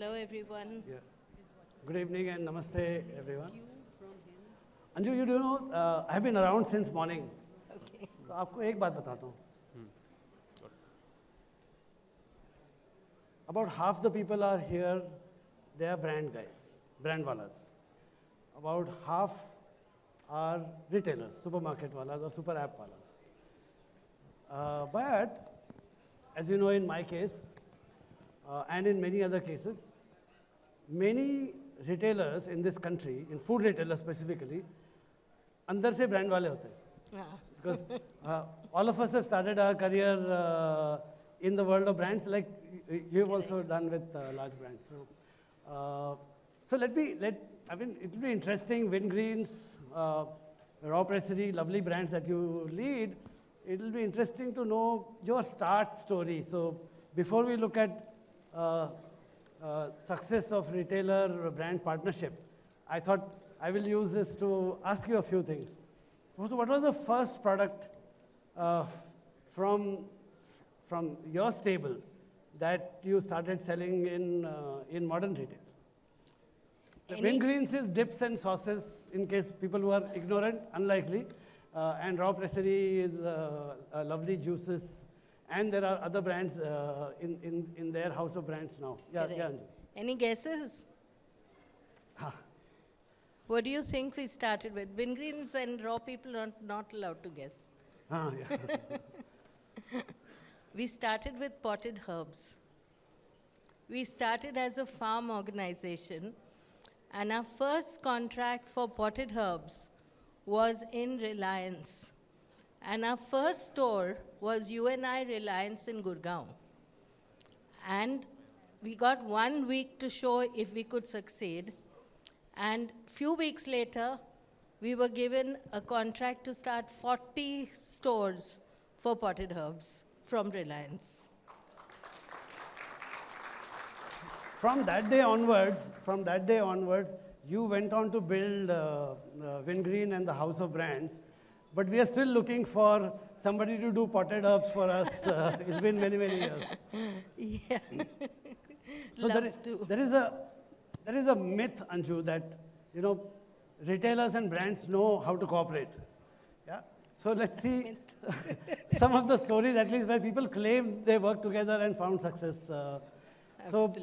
Hello, everyone. Yeah. Good evening and namaste, everyone. Anju, you do know, I've been around since morning. Okay. तो आपको एक बात बताता हूँ. About half the people are here, they are brand guys, brand walas. About half are retailers, supermarket walas or super app walas. But, as you know, in my case, and in many other cases, many retailers in this country, in food retailers specifically, अंदर से brand वाले होते हैं. Because all of us have started our career in the world of brands, like you've also done with large brands. So it will be interesting. Wingreen's, Raw Pressery, lovely brands that you lead. It will be interesting to know your start story. So before we look at success of retailer brand partnership, I thought I will use this to ask you a few things. So what was the first product from your stable that you started selling in modern retail? Wingreen's is dips and sauces, in case people who are ignorant, unlikely. And Raw Pressery is lovely juices. And there are other brands in their house of brands now. Yeah, Anju. Any guesses? What do you think we started with? Wingreen's and Raw people are not allowed to guess. Yeah. We started with potted herbs. We started as a farm organization, and our first contract for potted herbs was in Reliance. And our first store was UNI Reliance in Gurgaon. And we got 1 week to show if we could succeed. And few weeks later, we were given a contract to start 40 stores for potted herbs from Reliance. From that day onwards, you went on to build Wingreen and the House of Brands. But we are still looking for somebody to do potted herbs for us. It's been many, many years. Yeah. So there is a myth, Anju, that retailers and brands know how to cooperate. Yeah. So let's see some of the stories, at least where people claim they worked together and found success. So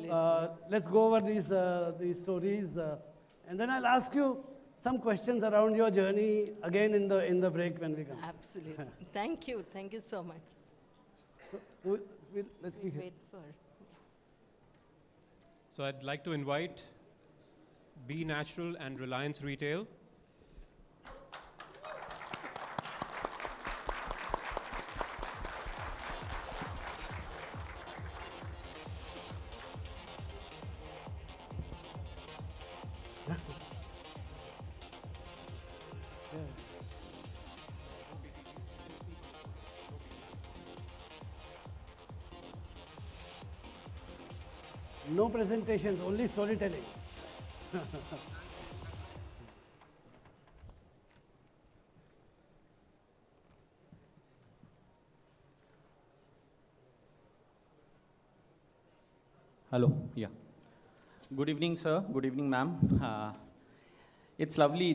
let's go over these stories, and then I'll ask you some questions around your journey again in the break when we come. Absolutely. Thank you so much. So let's be here. Wait for. So I'd like to invite Be Natural and Reliance Retail. No presentations, only storytelling. Hello, yeah. Good evening, sir. Good evening, ma'am. It's lovely,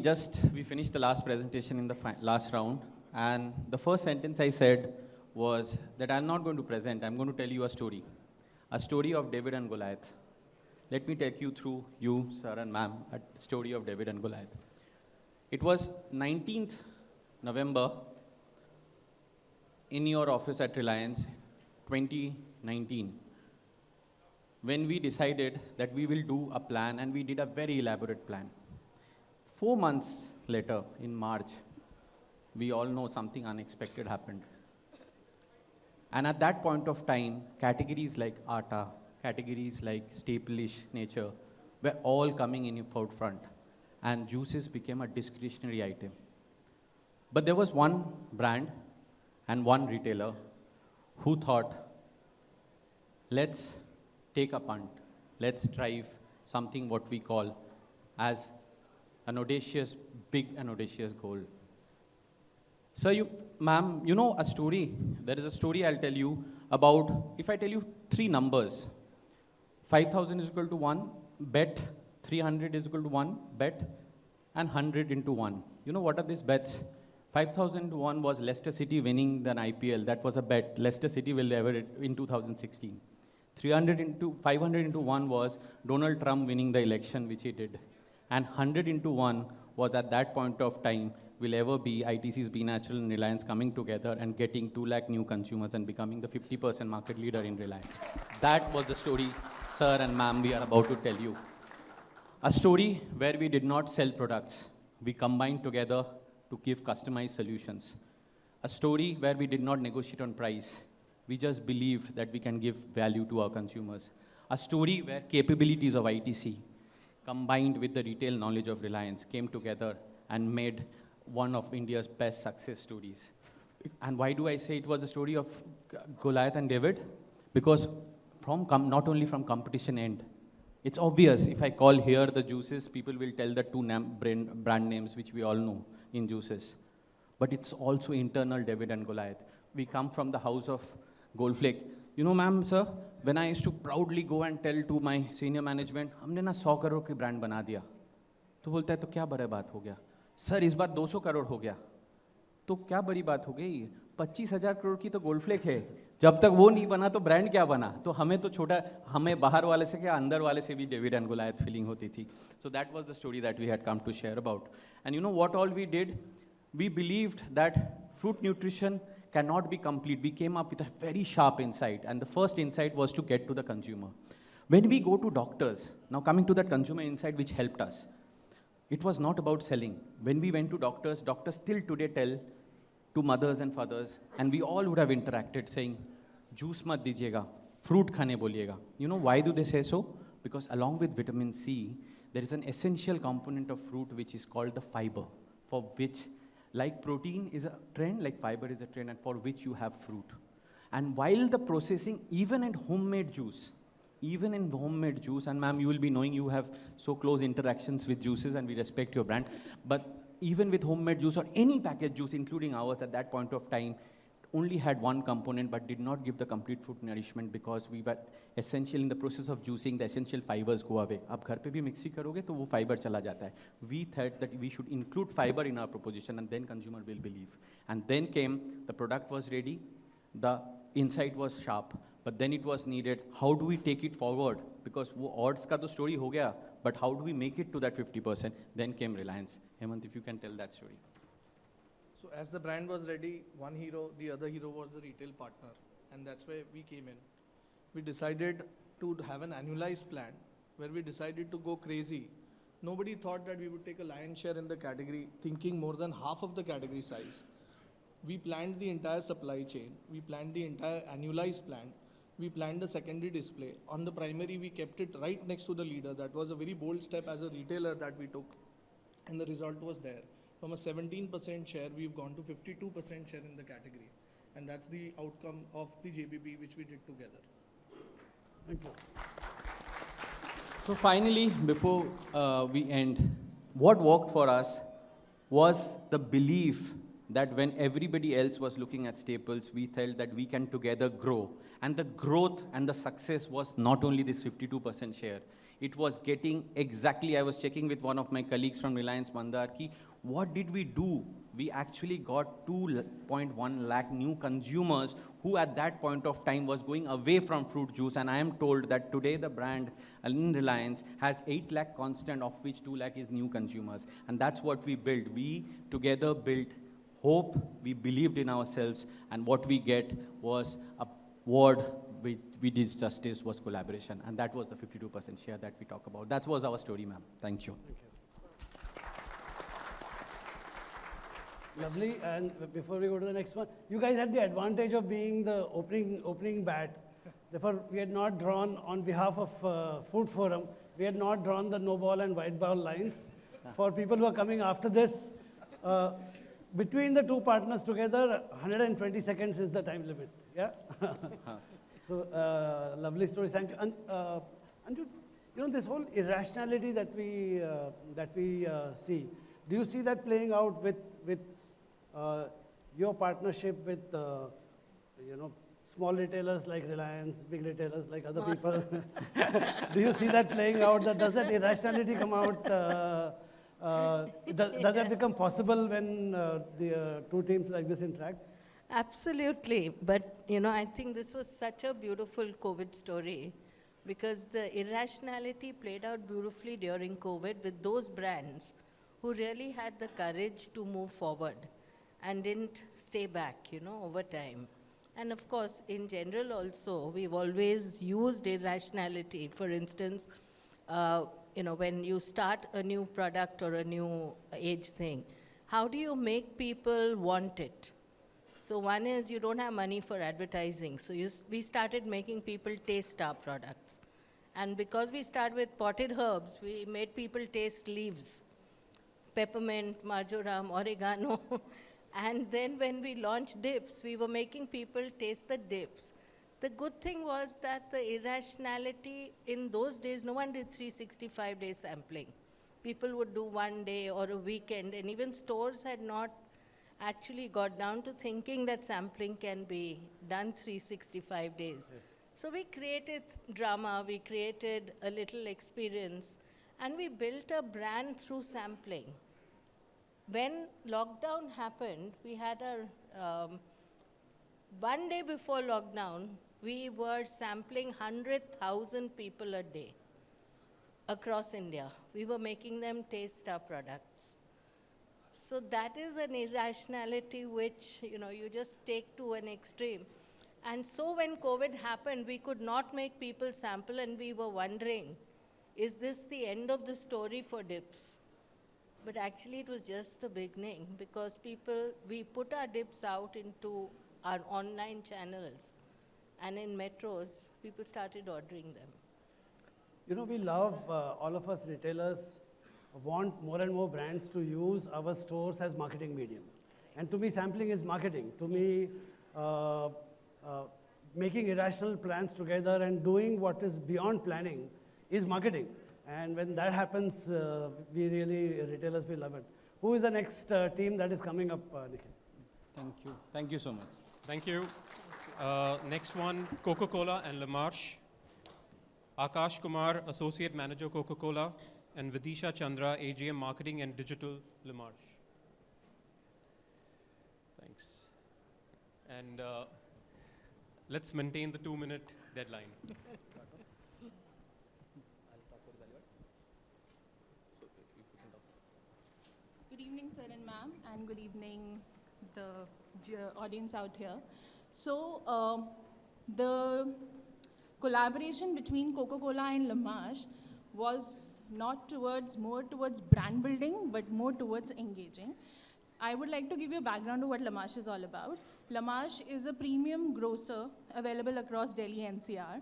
we finished the last presentation in the last round, and the first sentence I said was that I'm not going to present, I'm going to tell you a story of David and Goliath. Let me take you through, sir and ma'am, a story of David and Goliath. It was 19th November in your office at Reliance, 2019, when we decided that we will do a plan, and we did a very elaborate plan. 4 months later, in March, we all know something unexpected happened. And at that point of time, categories like atta, categories like staple-ish nature were all coming in forefront, and juices became a discretionary item. But there was one brand and one retailer who thought, let's take a punt. Let's drive something what we call as an audacious, big and audacious goal. So ma'am, you know a story. There is a story I'll tell you about, if I tell you 3 numbers, 5,000 is equal to 1, bet 300 is equal to 1, bet, and 100 into 1. You know what are these bets? 5,000 to 1 was Leicester City winning the IPL. That was a bet. Leicester City will ever in 2016. 500 into 1 was Donald Trump winning the election, which he did. And 100 into 1 was at that point of time will ever be ITC's Be Natural and Reliance coming together and getting 2 lakh new consumers and becoming the 50% market leader in Reliance. That was the story, sir and ma'am, we are about to tell you. A story where we did not sell products. We combined together to give customized solutions. A story where we did not negotiate on price. We just believed that we can give value to our consumers. A story where capabilities of ITC combined with the retail knowledge of Reliance came together and made one of India's best success stories. And why do I say it was a story of Goliath and David? Because not only from competition end, it's obvious if I call here the juices, people will tell the two brand names which we all know in juices. But it's also internal David and Goliath. We come from the house of Goldflake. You know, ma'am, sir, when I used to proudly go and tell to my senior management, हमने ना 100 करोड़ की brand बना दिया, तो बोलता है तो क्या बड़ी बात हो गया? सर इस बार 200 करोड़ हो गया, तो क्या बड़ी बात हो गई? 25,000 करोड़ की तो गोल्डफ्लेक है, जब तक वो नहीं बना तो ब्रांड क्या बना? तो हमें तो छोटा, हमें बाहर वाले से क्या अंदर वाले से भी डेविड एंड गोलायत फीलिंग होती थी. So that was the story that we had come to share about. And you know what all we did? We believed that fruit nutrition cannot be complete. We came up with a very sharp insight, and the first insight was to get to the consumer. When we go to doctors, now coming to that consumer insight which helped us, it was not about selling. When we went to doctors, doctors still today tell to mothers and fathers, and we all would have interacted saying, juice mat dijiyega, fruit khane boliyega. You know why do they say so? Because along with vitamin C, there is an essential component of fruit which is called the fiber, for which, like protein is a trend, like fiber is a trend, and for which you have fruit. And while the processing, even in homemade juice, and ma'am, you will be knowing you have so close interactions with juices and we respect your brand, but even with homemade juice or any packaged juice, including ours at that point of time, only had one component but did not give the complete fruit nourishment because we were essential in the process of juicing, the essential fibers go away. आप घर पे भी mixie करोगे तो वो fiber चला जाता है. We thought that we should include fiber in our proposition and then consumer will believe. And then came, the product was ready, the insight was sharp, but then it was needed, how do we take it forward? Because वो odds का तो story हो गया, but how do we make it to that 50%? Then came Reliance. Hemant, if you can tell that story. So as the brand was ready, one hero, the other hero was the retail partner. And that's where we came in. We decided to have an annualized plan where we decided to go crazy. Nobody thought that we would take a lion's share in the category, thinking more than half of the category size. We planned the entire supply chain. We planned the entire annualized plan. We planned the secondary display. On the primary, we kept it right next to the leader. That was a very bold step as a retailer that we took. And the result was there. From a 17% share, we've gone to 52% share in the category. And that's the outcome of the JBP which we did together. Thank you. So finally, before we end, what worked for us was the belief that when everybody else was looking at staples, we felt that we can together grow. And the growth and the success was not only this 52% share, it was getting exactly, I was checking with one of my colleagues from Reliance Mandar, ki, what did we do? We actually got 2.1 lakh new consumers who at that point of time was going away from fruit juice. And I am told that today the brand in Reliance has 8 lakh constant, of which 2 lakh is new consumers. And that's what we built. We together built hope, we believed in ourselves, and what we get was a word we did justice was collaboration. And that was the 52% share that we talk about. That was our story, ma'am. Thank you. Thank you. Lovely. And before we go to the next one, you guys had the advantage of being the opening bat. Therefore, we had not drawn on behalf of Food Forum, we had not drawn the no ball and white ball lines. For people who are coming after this, between the two partners together, 120 seconds is the time limit. Yeah. So lovely story. Thank you. And you know, this whole irrationality that we see. Do you see that playing out with your partnership with small retailers like Reliance, big retailers like other Small. people. Do you see that playing out? Does that irrationality come out? Does that become possible when the two teams like this interact? Absolutely. But, I think this was such a beautiful COVID story because the irrationality played out beautifully during COVID with those brands who really had the courage to move forward and didn't stay back, over time. And of course, in general also, we've always used irrationality. For instance, when you start a new product or a new age thing, how do you make people want it? So one is you don't have money for advertising. So we started making people taste our products. And because we started with potted herbs, we made people taste leaves, peppermint, marjoram, oregano. And then when we launched dips, we were making people taste the dips. The good thing was that the irrationality in those days, no one did 365-day sampling. People would do one day or a weekend, and even stores had not actually got down to thinking that sampling can be done 365 days. Yes. So we created drama, we created a little experience, and we built a brand through sampling. When lockdown happened, we had one day before lockdown, we were sampling 100,000 people a day across India. We were making them taste our products. So that is an irrationality which, you just take to an extreme. And so when COVID happened, we could not make people sample, and we were wondering, is this the end of the story for dips? But actually it was just the beginning, because we put our dips out into our online channels, and in metros, people started ordering them. We love, all of us retailers want more and more brands to use our stores as marketing medium. And to me, sampling is marketing. To me, making irrational plans together and doing what is beyond planning is marketing. And when that happens, retailers will love it. Who is the next team that is coming up, Nikhil? Thank you. Thank you so much. Thank you. Next one, Coca-Cola and La Marche. Akash Kumar, Associate Manager, Coca-Cola, and Vidisha Chandra, AGM Marketing and Digital, La Marche. Thanks. And let's maintain the 2-minute deadline. Good evening, sir and ma'am, and good evening, the audience out here. So, the collaboration between Coca-Cola and La Marche was not more towards brand building, but more towards engaging. I would like to give you a background of what La Marche is all about. La Marche is a premium grocer available across Delhi NCR,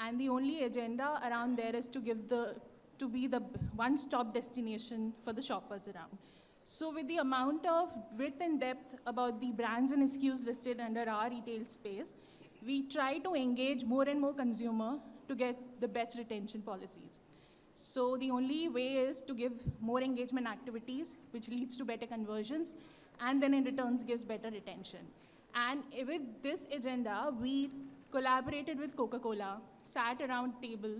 and the only agenda around there is to be the one-stop destination for the shoppers around. So with the amount of width and depth about the brands and SKUs listed under our retail space, we try to engage more and more consumer to get the best retention policies. So the only way is to give more engagement activities, which leads to better conversions, and then in returns gives better retention. And with this agenda, we collaborated with Coca-Cola, sat around table,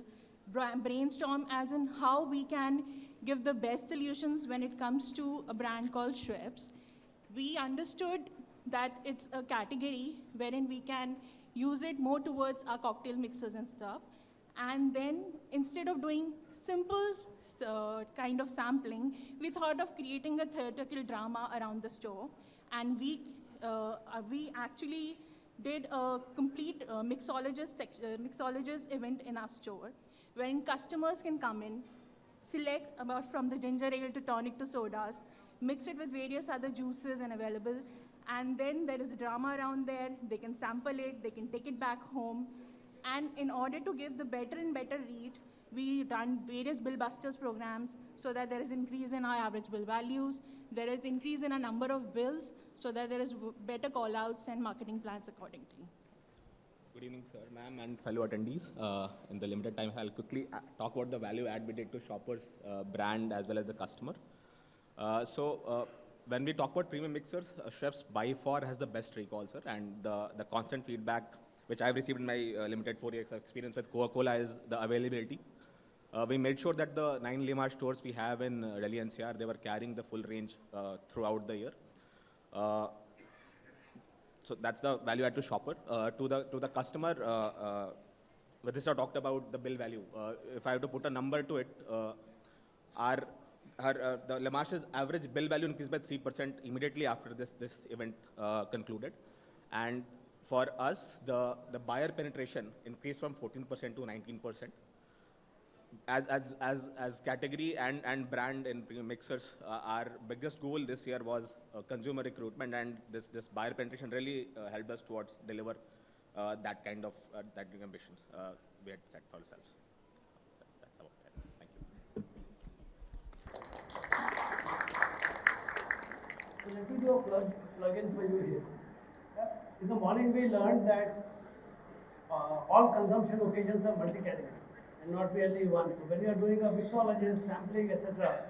brainstorm as in how we can give the best solutions when it comes to a brand called Schweppes. We understood that it's a category wherein we can use it more towards our cocktail mixers and stuff. And then instead of doing simple kind of sampling, we thought of creating a theatrical drama around the store. And we actually did a complete mixologist event in our store, wherein customers can come in, select about from the ginger ale to tonic to sodas, mix it with various other juices and available, and then there is drama around there. They can sample it, they can take it back home, and in order to give the better and better reach, we run various bill busters programs so that there is increase in our average bill values, there is increase in a number of bills so that there is better call outs and marketing plans accordingly. Good evening, sir, ma'am, and fellow attendees. In the limited time, I'll quickly talk about the value add we did to shoppers, brand, as well as the customer. When we talk about premium mixers, Schweppes by far has the best recall, sir, and the constant feedback which I've received in my limited 4 years of experience with Coca-Cola, is the availability. We made sure that the 9 Limar stores we have in Delhi NCR, they were carrying the full range throughout the year. So that's the value add to shopper. To the customer, Vidisha talked about the bill value. If I have to put a number to it, the Le Marche's average bill value increased by 3% immediately after this event concluded. And for us, the buyer penetration increased from 14% to 19%. As category and brand in mixers, our biggest goal this year was consumer recruitment, and this buyer penetration really helped us towards deliver that kind of ambitions we had set for ourselves. That's about it. Thank you. So let me do a plug-in for you here. In the morning we learned that all consumption occasions are multi-category and not merely one. So when you are doing a mixologist, sampling, etc.,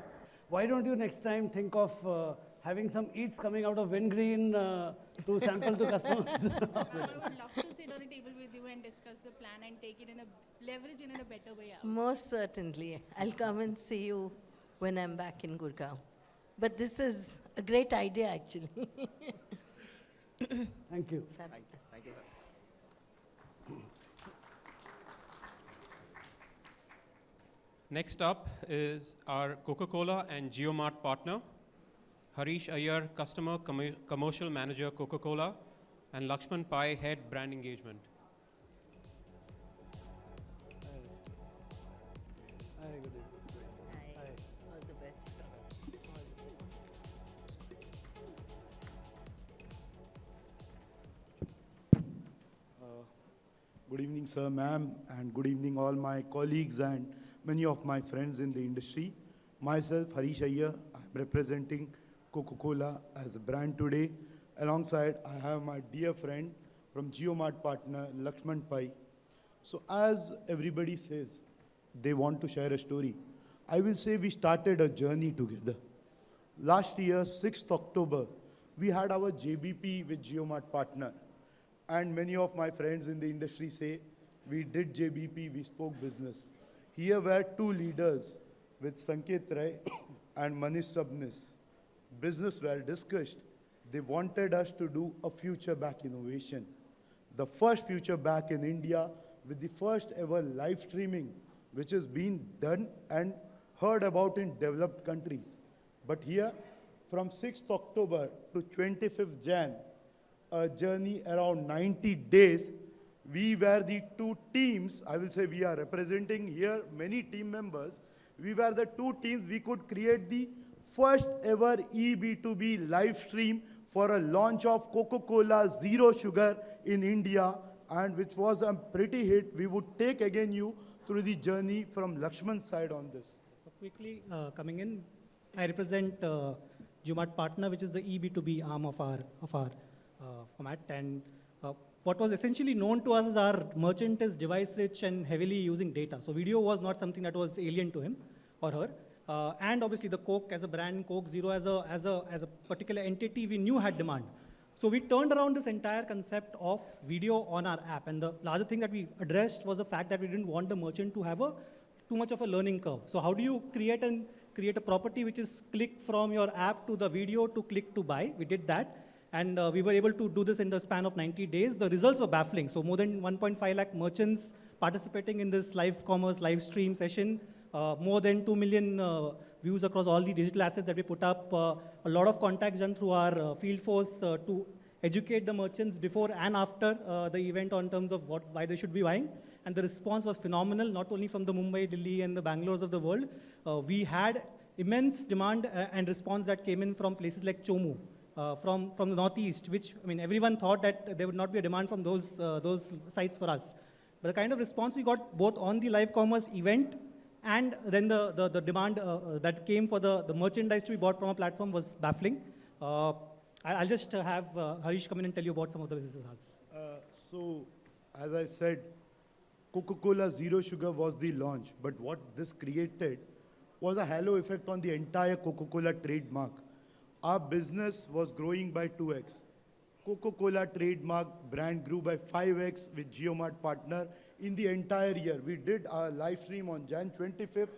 why don't you next time think of having some eats coming out of Wingreen to sample to customers? I would love to sit on a table with you and discuss the plan and take it leverage it in a better way out. Most certainly. I'll come and see you when I'm back in Gurgaon. But this is a great idea, actually. Thank you. Fabulous. Thank you, sir. Next up is our Coca-Cola and JioMart partner, Harish Iyer, Customer Commercial Manager, Coca-Cola, and Lakshman Pai, Head Brand Engagement. Hi, good evening. Hi. All the best. Good evening, sir, ma'am, and good evening, all my colleagues and many of my friends in the industry. Myself, Harish Iyer, I'm representing Coca-Cola as a brand today. Alongside, I have my dear friend from JioMart partner, Lakshman Pai. So as everybody says, they want to share a story. I will say we started a journey together. Last year, 6th October, we had our JBP with JioMart partner. And many of my friends in the industry say, we did JBP, we spoke business. Here were two leaders with Sanket Rai and Manish Sabnis. Business were discussed. They wanted us to do a future back innovation. The first future back in India with the first ever live streaming, which has been done and heard about in developed countries. But here, from 6th October to 25th Jan, a journey around 90 days, we were the two teams, I will say we are representing here many team members, we were the two teams, we could create the first ever eB2B live stream for a launch of Coca-Cola Zero Sugar in India, and which was a pretty hit. We would take again you through the journey from Lakshman's side on this. So quickly coming in, I represent JioMart partner, which is the eB2B arm of our format. And what was essentially known to us is our merchant is device rich and heavily using data. So video was not something that was alien to him or her. And obviously the Coke as a brand, Coke Zero as a particular entity we knew had demand. So we turned around this entire concept of video on our app. And the larger thing that we addressed was the fact that we didn't want the merchant to have too much of a learning curve. So how do you create a property which is click from your app to the video to click to buy? We did that. And we were able to do this in the span of 90 days. The results were baffling. So more than 1.5 lakh merchants participating in this live commerce, live stream session, more than 2 million views across all the digital assets that we put up, a lot of contacts done through our field force to educate the merchants before and after the event on terms of why they should be buying. And the response was phenomenal, not only from the Mumbai, Delhi, and the Bangalore's of the world. We had immense demand and response that came in from places like Chomu. From the Northeast, which, I mean, everyone thought that there would not be a demand from those sites for us. But the kind of response we got both on the live commerce event and then the demand that came for the merchandise to be bought from a platform was baffling. I'll just have Harish come in and tell you about some of the business results. So, as I said, Coca-Cola Zero Sugar was the launch, but what this created was a halo effect on the entire Coca-Cola trademark. Our business was growing by 2x. Coca-Cola trademark brand grew by 5x with JioMart partner in the entire year. We did our live stream on Jan 25th,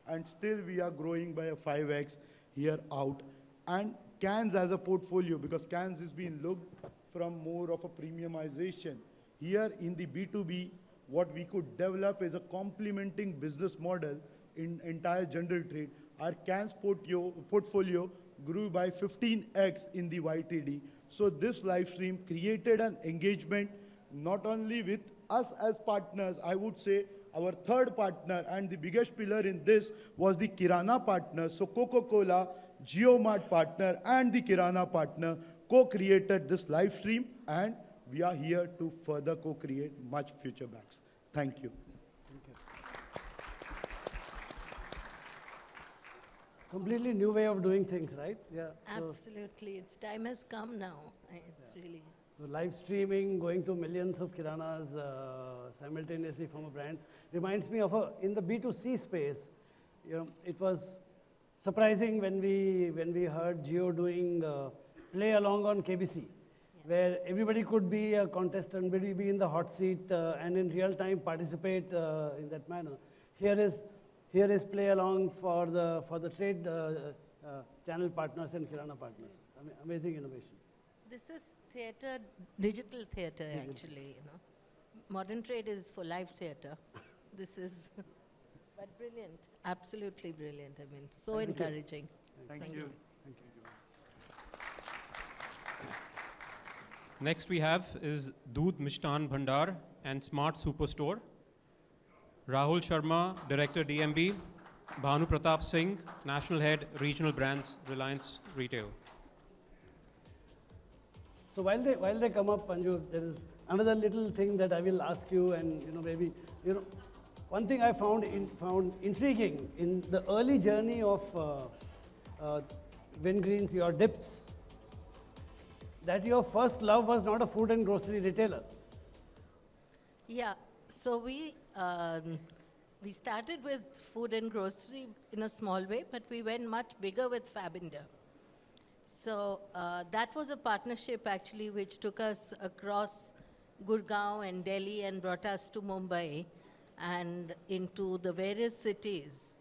and still we are growing by a 5x here out. And cans as a portfolio, because cans is being looked from more of a premiumization. Here in the B2B, what we could develop is a complementing business model in entire general trade. Our cans portfolio grew by 15x in the YTD. So this live stream created an engagement not only with us as partners, I would say our third partner and the biggest pillar in this was the Kirana partner. So Coca-Cola, JioMart partner and the Kirana partner co-created this live stream, and we are here to further co-create much future backs. Thank you. Completely new way of doing things, right? Yeah. So, Absolutely. Its time has come now. It's really. so live streaming, going to millions of kiranas simultaneously from a brand, reminds me of in the B2C space. It was surprising when we heard Jio doing play along on KBC, where everybody could be a contestant, everybody be in the hot seat and in real time participate in that manner. Here is play along for the trade channel partners and Kirana partners. Amazing innovation. This is theatre, digital theatre actually, Modern trade is for live theatre. This is, but brilliant, absolutely brilliant. I mean, so encouraging. Thank you. Next we have is Doodh Mishtan Bhandar and Smart Superstore. Rahul Sharma, Director DMB. Bhanu Pratap Singh, National Head, Regional Brands, Reliance Retail. So while they come up, Panju, there is another little thing that I will ask you, and maybe one thing I found intriguing in the early journey of Wingreens, your dips, that your first love was not a food and grocery retailer. Yeah, so we started with food and grocery in a small way, but we went much bigger with Fab India. So that was a partnership actually which took us across Gurgaon and Delhi and brought us to Mumbai and into the various cities,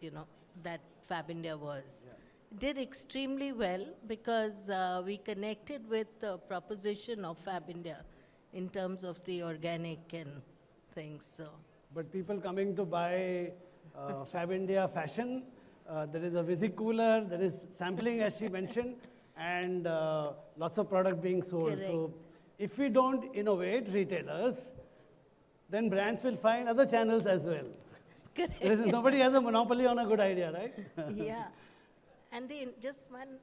that Fab India was. Did extremely well because we connected with the proposition of Fab India in terms of the organic and things. So. But people coming to buy Fab India fashion, there is a Visi-cooler, there is sampling as she mentioned, and lots of product being sold. Correct. So if we don't innovate, retailers, then brands will find other channels as well. Correct. Nobody has a monopoly on a good idea, right? Yeah. And just one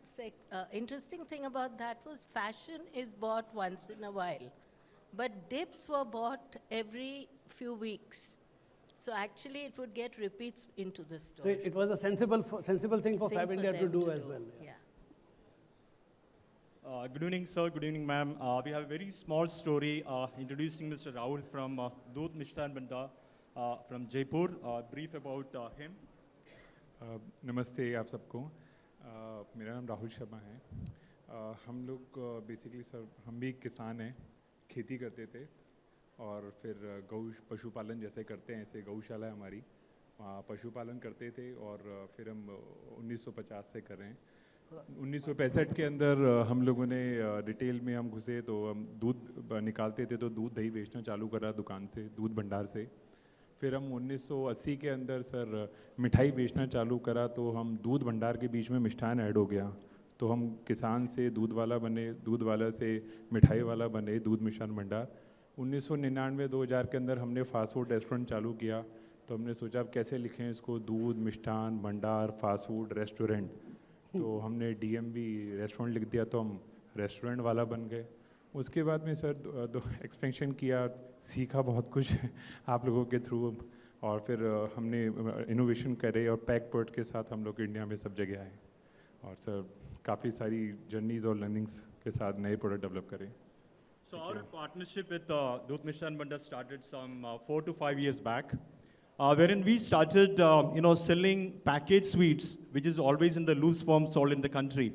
interesting thing about that was fashion is bought once in a while, but dips were bought every few weeks. So actually it would get repeats into the store. So it was a sensible thing for Fab India to do as well. Yeah. Good evening, sir. Good evening, ma'am. We have a very small story introducing Mr. Rahul from Doodh Mishtan Bhandar from Jaipur. Brief about him. नमस्ते आप सबको मेरा नाम राहुल शर्मा है हम लोग basically sir हम भी किसान हैं खेती करते थे और फिर पशुपालन जैसे करते हैं ऐसे गौशाला है हमारी वहाँ पशुपालन करते थे और फिर हम 1950 से कर रहे हैं 1965 के अंदर हम लोगों ने रिटेल में हम घुसे तो हम दूध निकालते थे तो दूध दही बेचना चालू करा दुकान से दूध भंडार से फिर हम 1980 के अंदर सर मिठाई बेचना चालू करा तो हम दूध भंडार के बीच में मिष्ठान ऐड हो गया तो हम किसान से दूध वाला बने दूध वाला से मिठाई वाला बने दूध मिष्ठान भंडार 1999-2000 के अंदर हमने फास्ट फूड रेस्टोरेंट चालू किया तो हमने सोचा अब कैसे लिखें इसको दूध Mishthan Bhandar fast food restaurant तो हमने DMB रेस्टोरेंट लिख दिया तो हम रेस्टोरेंट वाला बन गए उसके बाद में सर एक्सपेंशन किया सीखा बहुत कुछ आप लोगों के थ्रू और फिर हमने इनोवेशन करे और पैक प्रोडक्ट के साथ हम लोग इंडिया में सब जगह आए और सर काफ़ी सारी जर्नीज और लर्निंग्स के साथ नए प्रोडक्ट डेवलप करें So our partnership with Doodh Mishtan Bhandar started some 4 to 5 years back, wherein we started, selling packaged sweets, which is always in the loose form sold in the country.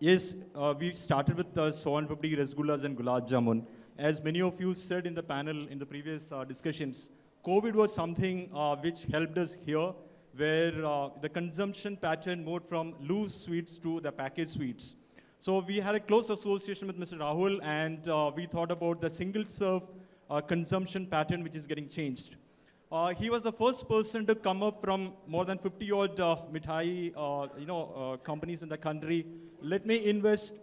Yes, we started with Sohan Papdi, Rasgullas and Gulab Jamun. As many of you said in the panel in the previous discussions, COVID was something which helped us here, where the consumption pattern moved from loose sweets to the packaged sweets. So we had a close association with Mr. Rahul, and we thought about the single-serve consumption pattern which is getting changed. He was the first person to come up from more than 50-odd mithai companies in the country. Let me invest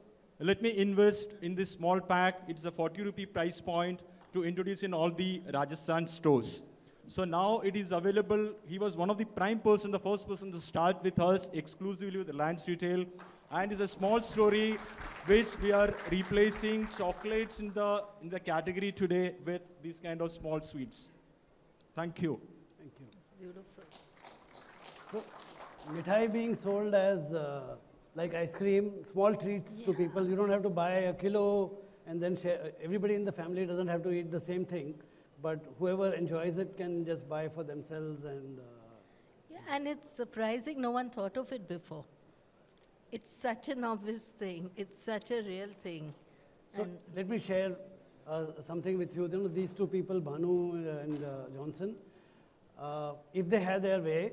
in this small pack. It's a 40 rupee price point to introduce in all the Rajasthan stores. So now it is available. He was one of the prime person, the first person to start with us exclusively with Reliance Retail. And it's a small story which we are replacing chocolates in the category today with these kind of small sweets. Thank you. Thank you. Beautiful. So, mithai being sold as like ice cream, small treats to people. You don't have to buy a kilo and then share. Everybody in the family doesn't have to eat the same thing, but whoever enjoys it can just buy for themselves. And Yeah, and it's surprising no one thought of it before. It's such an obvious thing. It's such a real thing. so And let me share something with you. You know, these two people, Bhanu and Johnson, if they had their way,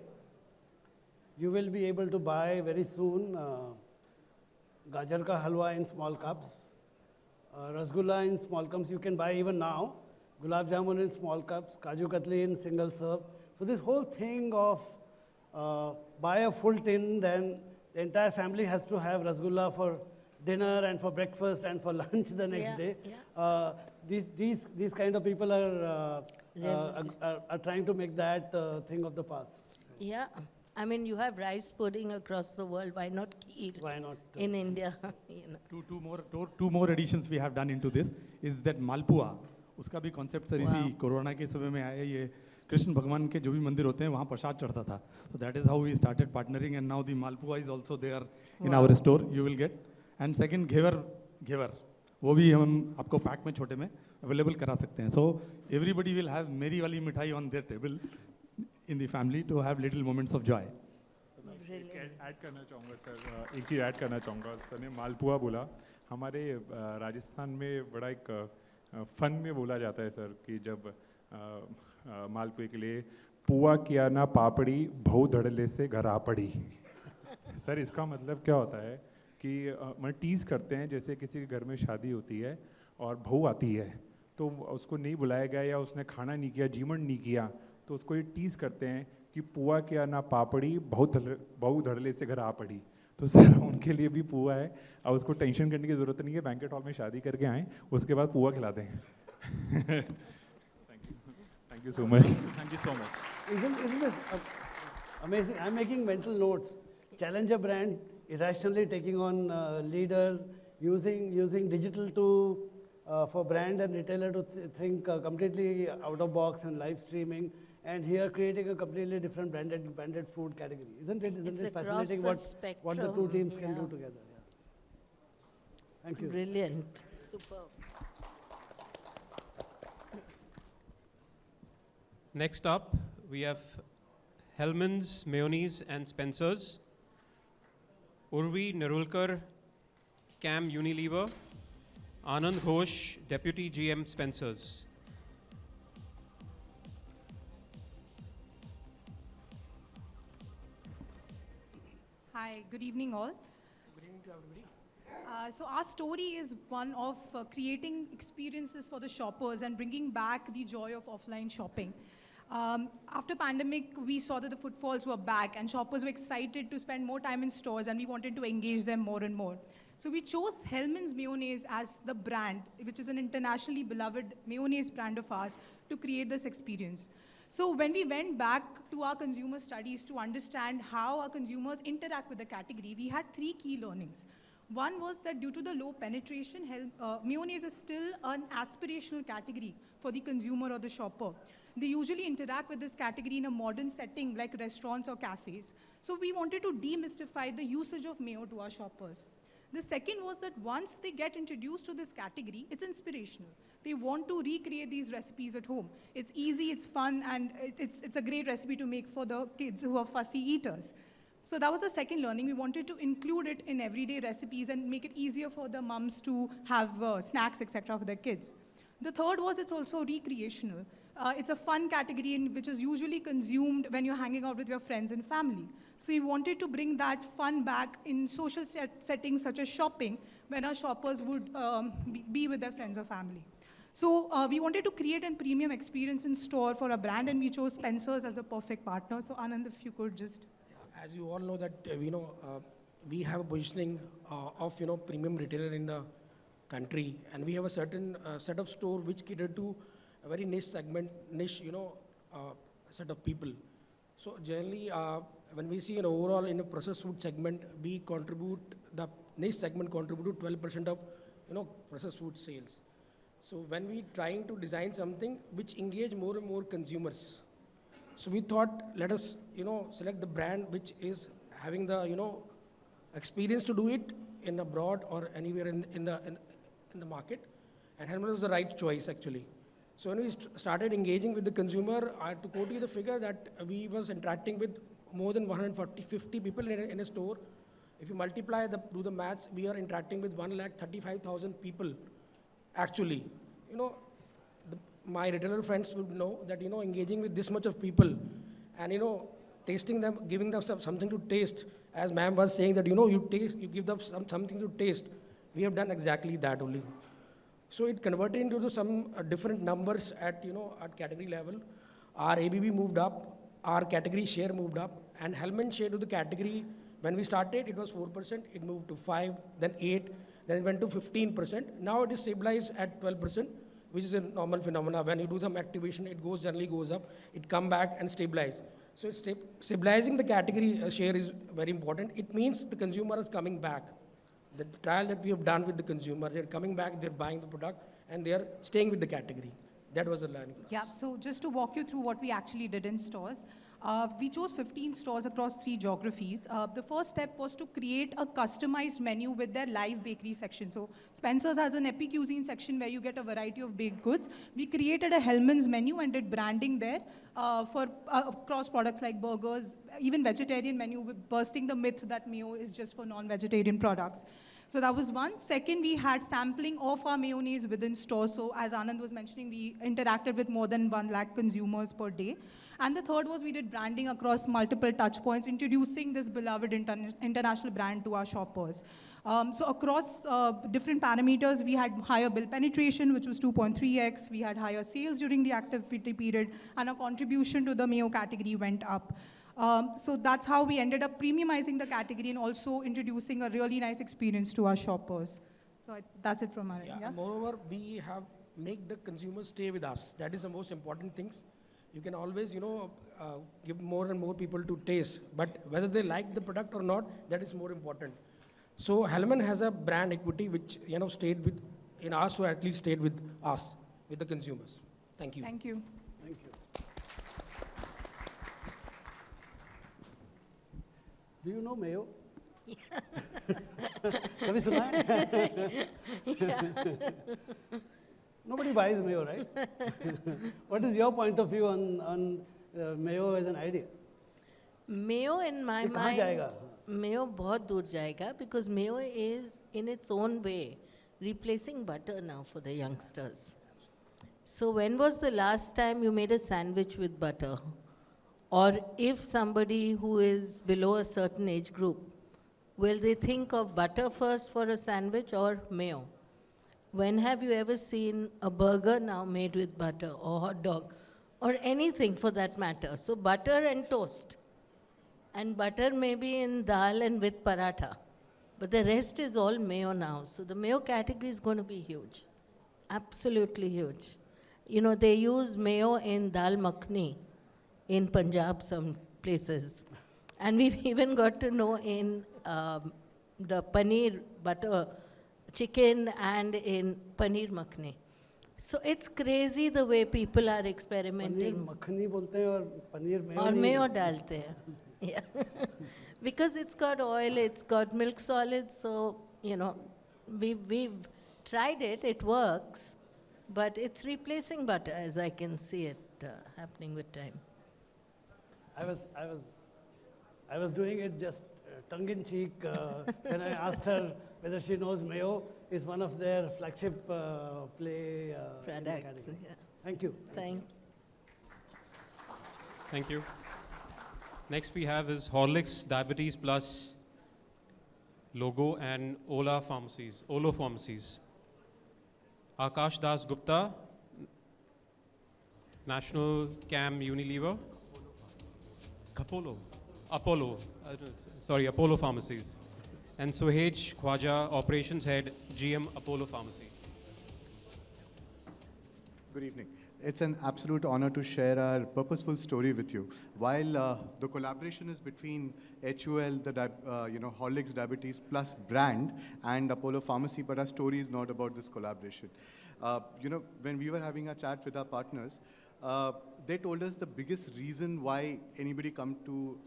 you will be able to buy very soon gajar ka halwa in small cups, rasgulla in small cups. You can buy even now, gulab jamun in small cups, kaju katli in single serve. So this whole thing of buy a full tin, then the entire family has to have rasgulla for dinner and for breakfast and for lunch the next day. These kind of people are trying to make that thing of the past. yeah, I mean, you have rice pudding across the world. Why not kheer Why not? in India? You know. Two more additions we have done into this is that Malpua. उसका भी concept sir इसी corona के समय में आया ये कृष्ण भगवान के जो भी मंदिर होते हैं वहाँ प्रसाद चढ़ता था. So that is how we started partnering, and now the Malpua is also there in our store. You will get. And second, घेवर वो भी हम आपको पैक में छोटे में अवेलेबल करा सकते हैं. So everybody will have मेरी वाली मिठाई on their table in the family to have little moments of joy. Add करना चाहूँगा सर, एक चीज़ ऐड करना चाहूँगा. सर ने मालपुआ बोला. हमारे राजस्थान में बड़ा एक फन में बोला जाता है सर कि जब मालपुए के लिए पुआ किया ना पापड़ी भौ धड़ल्ले से घर आ पड़ी. सर इसका मतलब क्या होता है कि मैं टीज़ करते हैं जैसे किसी के घर में शादी होती है और बहू आती है तो उसको नहीं बुलाया गया या उसने खाना नहीं किया, जीवन नहीं किया, तो उसको ये टीज़ करते हैं कि पुआ किया ना पापड़ी बहू धड़ल्ले से घर आ पड़ी. तो सर उनके लिए भी पुआ है और उसको टेंशन करने की ज़रूरत नहीं है. बैंकेट हॉल में शादी करके आएँ, उसके बाद पुआ खिला दें. Thank you so much. Thank you so much. Isn't this amazing? I'm making mental notes. Challenger brand irrationally taking on leaders, using digital to for brand and retailer to think completely out of box and live streaming, and here creating a completely different branded food category. Isn't it fascinating what the two teams can do together? Yeah. Thank you. Brilliant. Superb. Next up, we have Hellmann's Mayonnaise and Spencer's, Urvi Nerulkar, Cam Unilever, Anand Ghosh, Deputy GM Spencer's. Hi, good evening all. Good evening to everybody. So our story is one of creating experiences for the shoppers and bringing back the joy of offline shopping. After pandemic, we saw that the footfalls were back and shoppers were excited to spend more time in stores, and we wanted to engage them more and more. So we chose Hellmann's Mayonnaise as the brand, which is an internationally beloved mayonnaise brand of ours, to create this experience. So when we went back to our consumer studies to understand how our consumers interact with the category, we had 3 key learnings. One was that due to the low penetration, mayonnaise is still an aspirational category for the consumer or the shopper. They usually interact with this category in a modern setting like restaurants or cafes. So we wanted to demystify the usage of mayo to our shoppers. The second was that once they get introduced to this category, it's inspirational. They want to recreate these recipes at home. It's easy, it's fun, and it's a great recipe to make for the kids who are fussy eaters. So that was the second learning. We wanted to include it in everyday recipes and make it easier for the mums to have snacks, etc. for their kids. The third was it's also recreational. It's a fun category which is usually consumed when you're hanging out with your friends and family. So we wanted to bring that fun back in social settings such as shopping, when our shoppers would be with their friends or family. So we wanted to create a premium experience in store for a brand, and we chose Spencer's as the perfect partner. So Anand, if you could just... As you all know that, we have a positioning of, premium retailer in the country, and we have a certain set of store which cater to a very niche segment, set of people. So generally, when we see an overall in a processed food segment, the niche segment contribute to 12% of, processed food sales. So when we trying to design something which engage more and more consumers, so we thought, let us, select the brand which is having the, experience to do it in abroad or anywhere in the market, and Hellman was the right choice actually. So when we started engaging with the consumer, I had to quote you the figure that we was interacting with more than 150 people in a store. If you multiply, do the maths, we are interacting with 135,000 people. Actually, my retailer friends would know that, engaging with this much of people and, tasting them, giving them something to taste, as ma'am was saying that, you give them something to taste. We have done exactly that only. So it converted into some different numbers at category level. Our ABB moved up, our category share moved up, and Hellman share to the category, when we started, it was 4%, it moved to 5, then 8, then it went to 15%. Now it is stabilized at 12%, which is a normal phenomena. When you do some activation, it generally goes up, it come back and stabilize. So stabilizing the category share is very important. It means the consumer is coming back. The trial that we have done with the consumer, they're coming back, they're buying the product, and they're staying with the category. That was the learning. Yeah, so just to walk you through what we actually did in stores, we chose 15 stores across 3 geographies. The first step was to create a customized menu with their live bakery section. So Spencer's has an epic cuisine section where you get a variety of baked goods. We created a Hellman's menu and did branding there for across products like burgers, even vegetarian menu, with bursting the myth that mayo is just for non-vegetarian products. So that was one. Second, we had sampling of our mayonnaise within store. So as Anand was mentioning, we interacted with more than 1 lakh consumers per day. And the third was we did branding across multiple touch points, introducing this beloved international brand to our shoppers. So across different parameters, we had higher bill penetration, which was 2.3x. We had higher sales during the activity period, and our contribution to the mayo category went up. So that's how we ended up premiumizing the category and also introducing a really nice experience to our shoppers. So that's it from our end. Yeah? Moreover, we have make the consumers stay with us. That is the most important things. You can always, give more and more people to taste, but whether they like the product or not, that is more important. So Hellman has a brand equity which, stayed with, in us, so at least stayed with us, with the consumers. Thank you. Thank you. Thank you. Do you know mayo? Have you Nobody buys mayo, right? What is your point of view on mayo as an idea? Mayo in my mind, mayo बहुत दूर जाएगा, because mayo is in its own way replacing butter now for the youngsters. So when was the last time you made a sandwich with butter? Or if somebody who is below a certain age group, will they think of butter first for a sandwich or mayo? When have you ever seen a burger now made with butter, or hot dog, or anything for that matter? So butter and toast. And butter maybe in dal and with paratha. But the rest is all mayo now. So the mayo category is going to be huge. Absolutely huge. They use mayo in dal makhni in Punjab, some places. And we've even got to know in the paneer butter chicken and in paneer makhni. So it's crazy the way people are experimenting. Paneer makhni bolte hain aur paneer mayo और mayo डालते हैं. Yeah. Because it's got oil, it's got milk solids, so, we've tried it, it works, but it's replacing butter as I can see it happening with time. I was I was doing it just tongue-in-cheek when I asked her whether she knows Mayo is one of their flagship play in the Products. category. Yeah. Thank you. Thank you. Next we have is Horlicks Diabetes Plus logo and Olo Pharmacies. Akash Das Gupta, National CAM Unilever. Apollo Pharmacies. And Suhej Khwaja, Operations Head, GM Apollo Pharmacy. Good evening. It's an absolute honor to share our purposeful story with you. While the collaboration is between HUL, the Horlicks Diabetes Plus brand, and Apollo Pharmacy, but our story is not about this collaboration. When we were having a chat with our partners, they told us the biggest reason why anybody comes to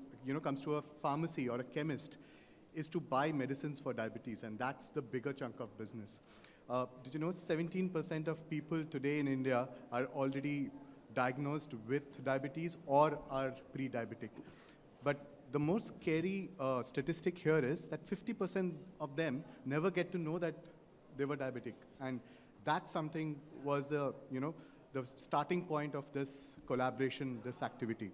a pharmacy or a chemist is to buy medicines for diabetes, and that's the bigger chunk of business. Did you know 17% of people today in India are already diagnosed with diabetes or are pre-diabetic? But the most scary statistic here is that 50% of them never get to know that they were diabetic. And that something was the starting point of this collaboration, this activity.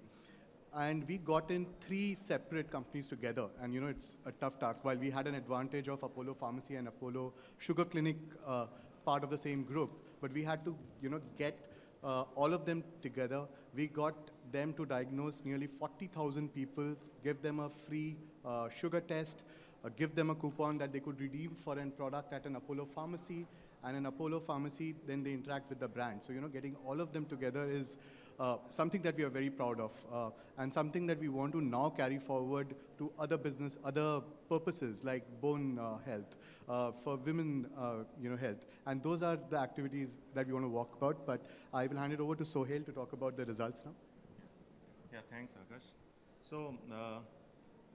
And we got in 3 separate companies together. And it's a tough task. While we had an advantage of Apollo Pharmacy and Apollo Sugar Clinic part of the same group, but we had to get all of them together. We got them to diagnose nearly 40,000 people, give them a free sugar test, give them a coupon that they could redeem for a product at an Apollo Pharmacy, and an Apollo Pharmacy, then they interact with the brand. So, getting all of them together is something that we are very proud of, and something that we want to now carry forward to other purposes like bone health, for women, health. And those are the activities that we want to walk about. But I will hand it over to Sohail to talk about the results now. Yeah, thanks, Akash. So,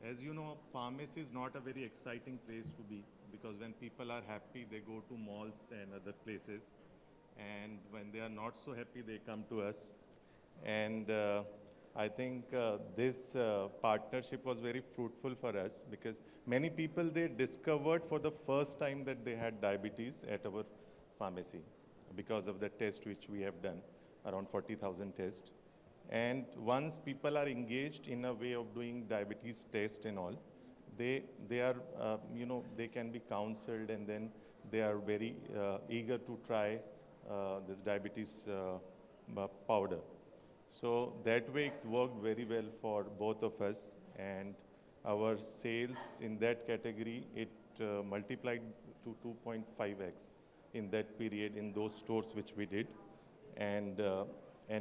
as you know, pharmacy is not a very exciting place to be, because when people are happy, they go to malls and other places. And when they are not so happy, they come to us. And I think this partnership was very fruitful for us, because many people, they discovered for the first time that they had diabetes at our pharmacy because of the test which we have done, around 40,000 tests. And once people are engaged in a way of doing diabetes test and all, they are, they can be counseled, and then they are very eager to try this diabetes powder. So that way it worked very well for both of us, and our sales in that category, it multiplied to 2.5x in that period in those stores which we did. And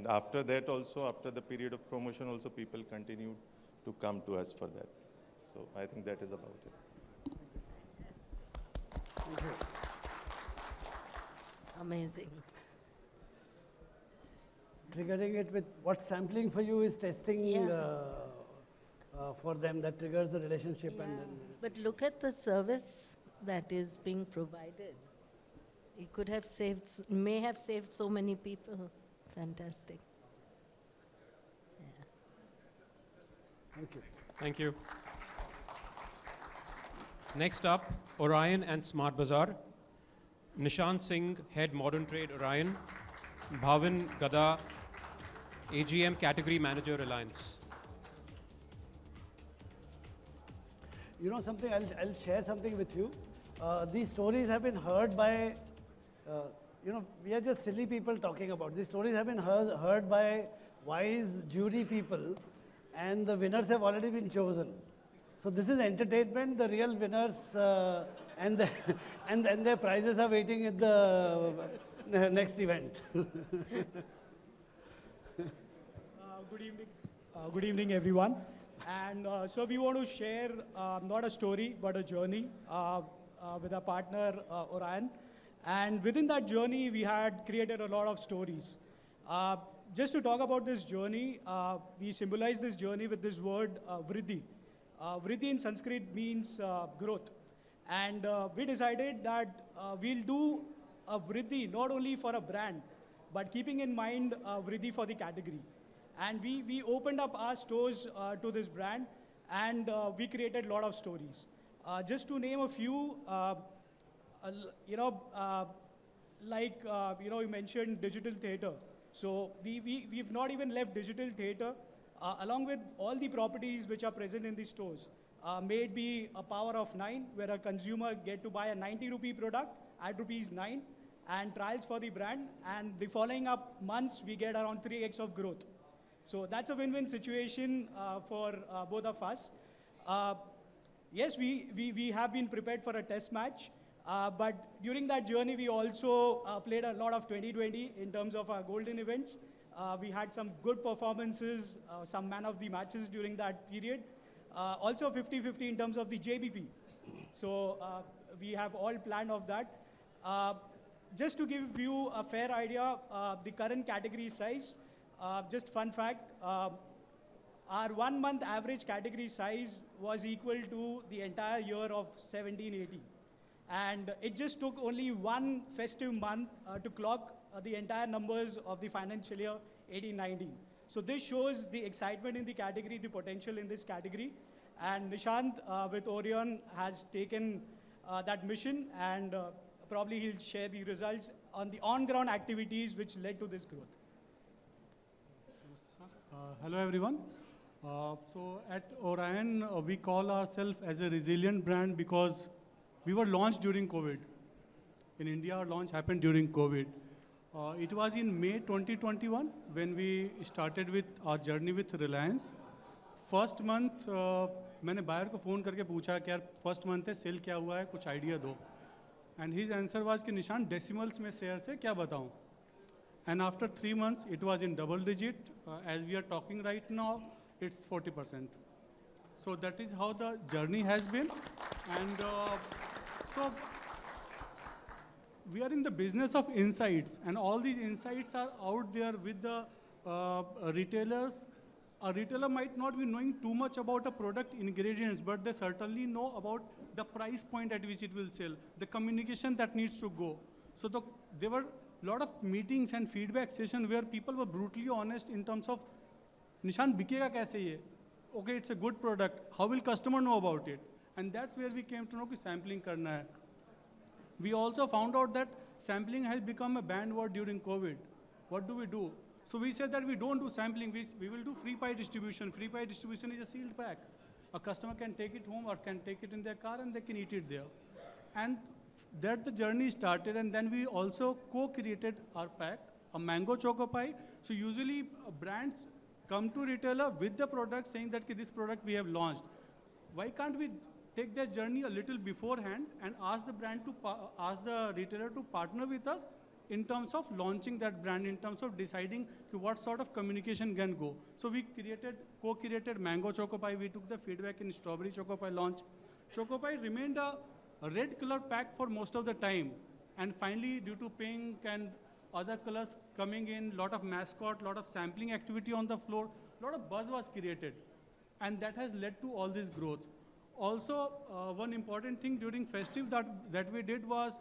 after that also, after the period of promotion also, people continued to come to us for that. So I think that is about it. Thank you. Amazing. Triggering it with what sampling for you is testing for them that triggers the relationship. Yeah. And then But look at the service that is being provided. It could have saved, may have saved so many people. Fantastic. Yeah. Thank you. Thank you. Next up, Orion and Smart Bazaar. Nishant Singh, Head Modern Trade, Orion. Bhavin Gada, AGM Category Manager, Reliance. You know something, I'll share something with you. These stories have been heard by, we are just silly people talking about. These stories have been heard by wise jury people, and the winners have already been chosen. So this is entertainment. The real winners and their prizes are waiting at the next event. Good evening, everyone. And so we want to share not a story, but a journey with our partner, Orion. And within that journey, we had created a lot of stories. Just to talk about this journey, we symbolize this journey with this word, vriddhi. Vriddhi in Sanskrit means growth. And we decided that we'll do a vriddhi not only for a brand, but keeping in mind vriddhi for the category. And we opened up our stores to this brand, and we created a lot of stories. Just to name a few, you know, you mentioned digital theater. So we've not even left digital theater, along with all the properties which are present in the stores. May it be a power of 9, where a consumer get to buy a 90 rupee product at ₹9 and trials for the brand, and the following up months we get around 3x of growth. So that's a win-win situation for both of us. Yes, we have been prepared for a test match, but during that journey, we also played a lot of 2020 in terms of our golden events. We had some good performances, some man of the matches during that period. Also 50-50 in terms of the JBP. So we have all planned of that. Just to give you a fair idea, the current category size, just fun fact, our 1 month average category size was equal to the entire year of 17-18. And it just took only one festive month to clock the entire numbers of the financial year 18-19. So this shows the excitement in the category, the potential in this category. And Nishant with Orion has taken that mission, and probably he'll share the results on the on-ground activities which led to this growth. Hello everyone. So at Orion, we call ourselves as a resilient brand because we were launched during COVID. In India, our launch happened during COVID. It was in May 2021 when we started with our journey with Reliance. First month, मैंने buyer को phone करके पूछा कि यार first month है, sale क्या हुआ है, कुछ idea दो. And his answer was कि निशान decimals में shares है, क्या बताऊं? And after 3 months, it was in double digit. As we are talking right now, it's 40%. So that is how the journey has been. And so we are in the business of insights, and all these insights are out there with the retailers. A retailer might not be knowing too much about a product ingredients, but they certainly know about the price point at which it will sell, the communication that needs to go. So there were a lot of meetings and feedback sessions where people were brutally honest in terms of, Nishan, bikega kaise ye? Okay, it's a good product. How will customer know about it? And that's where we came to know कि sampling करना है. We also found out that sampling has become a banned word during COVID. What do we do? So we said that we don't do sampling, we will do free pie distribution. Free pie distribution is a sealed pack. A customer can take it home or can take it in their car and they can eat it there. And that the journey started, and then we also co-created our pack, a mango choco pie. So usually brands come to retailer with the product saying that this product we have launched. Why can't we take their journey a little beforehand and ask the brand to ask the retailer to partner with us in terms of launching that brand, in terms of deciding what sort of communication can go. So we co-created mango choco pie. We took the feedback in strawberry choco pie launch. Choco pie remained a red color pack for most of the time. And finally, due to pink and other colors coming in, lot of mascot, lot of sampling activity on the floor, lot of buzz was created. And that has led to all this growth. Also, one important thing during festive that we did was,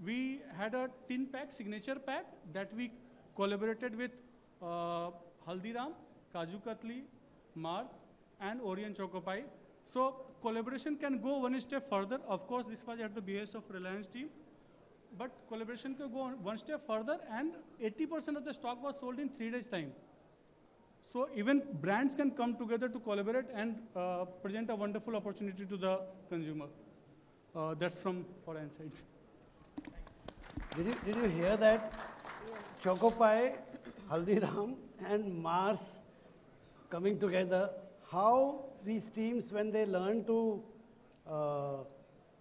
we had a tin pack, signature pack, that we collaborated with Haldiram, Kaju Katli, Mars, and Orion Choco Pie. So collaboration can go one step further. Of course, this was at the behest of Reliance team. But collaboration can go one step further, and 80% of the stock was sold in 3 days' time. So even brands can come together to collaborate and present a wonderful opportunity to the consumer. That's from Orion side. Did you hear that? Choco Pie, Haldiram, and Mars coming together. How these teams, when they learn to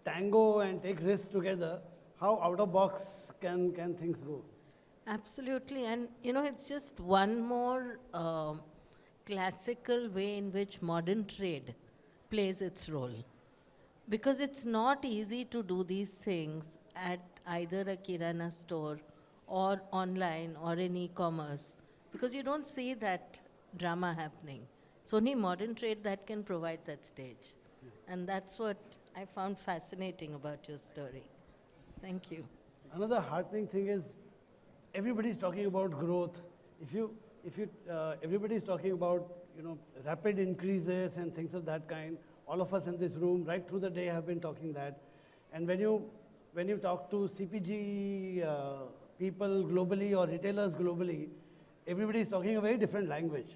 tango and take risks together, how out of box can things go? Absolutely, and it's just one more classical way in which modern trade plays its role. Because it's not easy to do these things at either a Kirana store or online or in e-commerce, because you don't see that drama happening. It's only modern trade that can provide that stage. And that's what I found fascinating about your story. Thank you. Another heartening thing is, everybody's talking about growth. If you if you, everybody is talking about, rapid increases and things of that kind. All of us in this room, right through the day, have been talking that. And when you talk to CPG people globally or retailers globally, everybody is talking a very different language.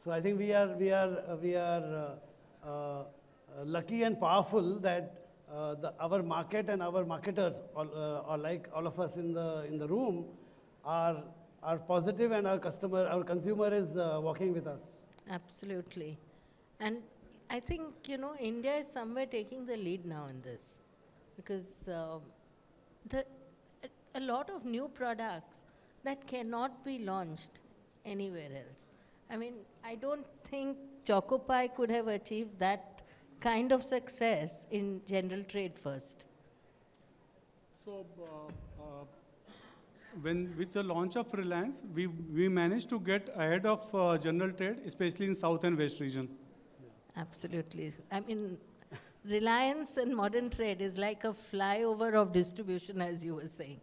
So I think we are lucky and powerful that our market and our marketers, or like all of us in the room, are positive, and our consumer is walking with us. Absolutely. And I think, India is somewhere taking the lead now in this, because a lot of new products that cannot be launched anywhere else. I mean, I don't think Choco Pie could have achieved that kind of success in general trade first. So, with the launch of Reliance, we managed to get ahead of general trade, especially in South and West region. Absolutely. I mean, Reliance and modern trade is like a flyover of distribution, as you were saying.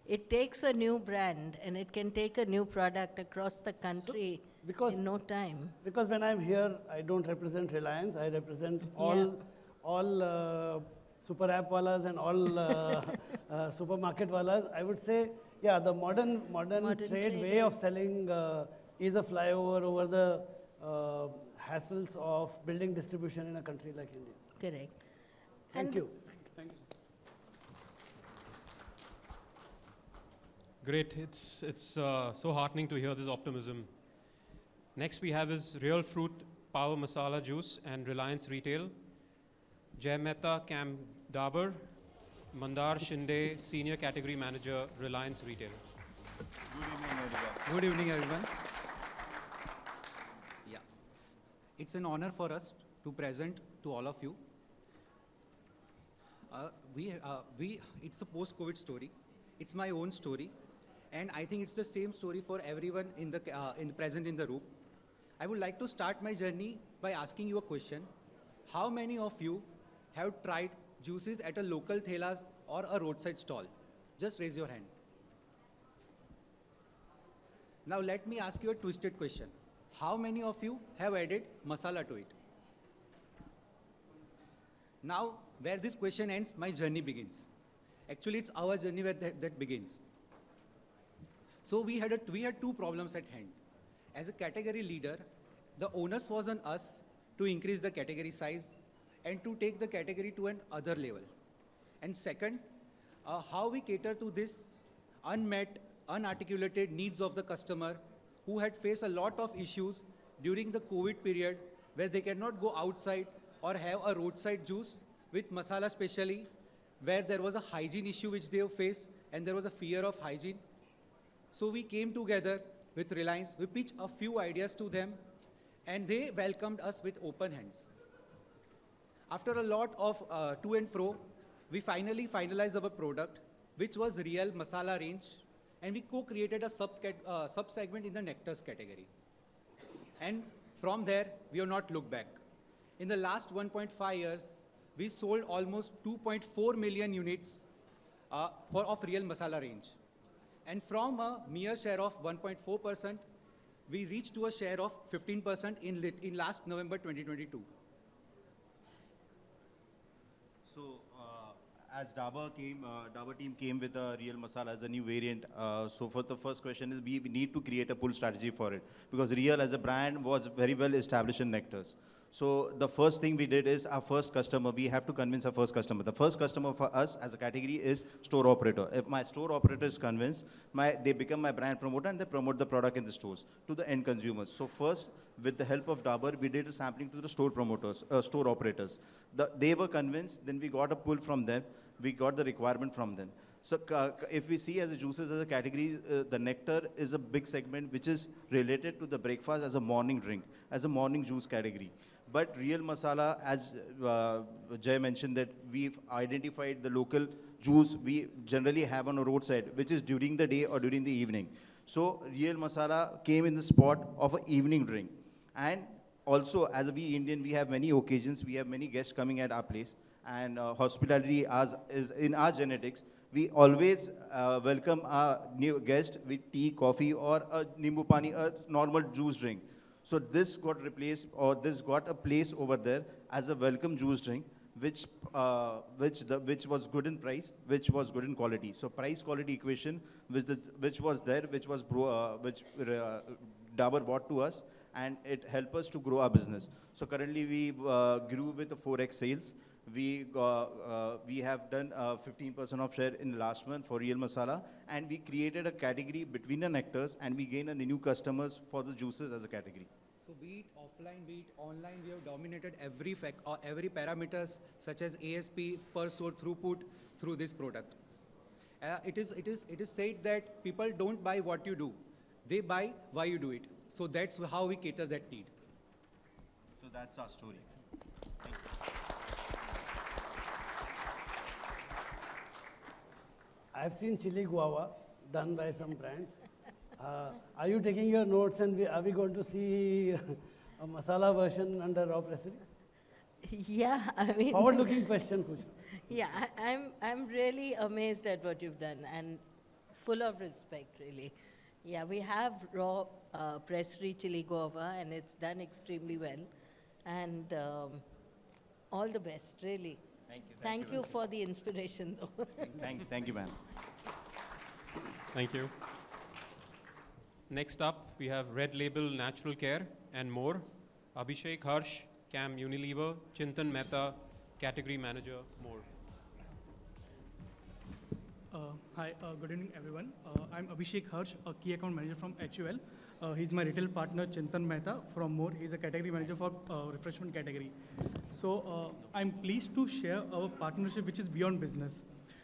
It takes a new brand and it can take a new product across the country in no time. Because when I'm here, I don't represent Reliance. I represent all super app walas and all supermarket walas. I would say, yeah, the modern trade way of selling is a flyover over the hassles of building distribution in a country like India. Correct. Thank you. Thank you. Great. It's so heartening to hear this optimism. Next we have is Real Fruit Power Masala Juice and Reliance Retail. Jay Mehta, Cam Dabar, Mandar Shinde, Senior Category Manager, Reliance Retail. Good evening, everyone. Yeah, it's an honor for us to present to all of you. It's a post-COVID story. It's my own story, and I think it's the same story for everyone in the present in the room. I would like to start my journey by asking you a question. How many of you have tried juices at a local thelas or a roadside stall? Just raise your hand. Now let me ask you a twisted question. How many of you have added masala to it? Now, where this question ends, my journey begins. Actually, it's our journey where that begins. So we had two problems at hand. As a category leader, the onus was on us to increase the category size and to take the category to an other level. And second, how we cater to this unmet, unarticulated needs of the customer who had faced a lot of issues during the COVID period where they cannot go outside or have a roadside juice with masala especially, where there was a hygiene issue which they have faced and there was a fear of hygiene. So we came together with Reliance, we pitched a few ideas to them and they welcomed us with open hands. After a lot of to and fro, we finally finalized our product, which was Real Masala range, and we co-created a sub-segment in the nectars category. And from there, we have not looked back. In the last 1.5 years, we sold almost 2.4 million units of Real Masala range. And from a mere share of 1.4%, we reached to a share of 15% in last November 2022. So, as Dabur team came with a Real Masala as a new variant, so for the first question is we need to create a pull strategy for it, because Real as a brand was very well established in nectars. So the first thing we did is our first customer, we have to convince our first customer. The first customer for us as a category is store operator. If my store operator is convinced, they become my brand promoter and they promote the product in the stores to the end consumers. So first, with the help of Dabur, we did a sampling to the store promoters, store operators. They were convinced, then we got a pull from them, we got the requirement from them. So if we see as a juices as a category, the nectar is a big segment which is related to the breakfast as a morning drink, as a morning juice category. But Real Masala, as Jay mentioned, that we've identified the local juice we generally have on a roadside, which is during the day or during the evening. So Real Masala came in the spot of an evening drink. And also, as we Indian, we have many occasions, we have many guests coming at our place. And hospitality is in our genetics. We always welcome our new guest with tea, coffee, or a nimbu pani, a normal juice drink. So this got replaced, or this got a place over there as a welcome juice drink, which was good in price, which was good in quality. So price quality equation, which was there, which Dabur brought to us, and it helped us to grow our business. So currently we grew with the 4x sales. We have done 15% of share in last month for Real Masala, and we created a category between the nectars, and we gained new customers for the juices as a category. So be it offline, be it online, we have dominated every parameters such as ASP, per store throughput through this product. It is said that people don't buy what you do, they buy why you do it. So that's how we cater that need. So that's our story. I've seen chili guava done by some brands. Are you taking your notes, and are we going to see a masala version under raw pressery? Yeah, I mean. Forward-looking question, Kush. Yeah, I'm really amazed at what you've done, and full of respect, really. Yeah, we have raw pressery chili guava, and it's done extremely well. And all the best, really. Thank you. Thank you for the inspiration, though. Thank you, ma'am. Thank you. Next up, we have Red Label Natural Care and more. Abhishek Harsh, CAM Unilever, Chintan Mehta, Category Manager, more. Hi, good evening, everyone. I'm Abhishek Harsh, a key account manager from HUL. He's my retail partner, Chintan Mehta, from More. He's a category manager for refreshment category. So I'm pleased to share our partnership, which is beyond business.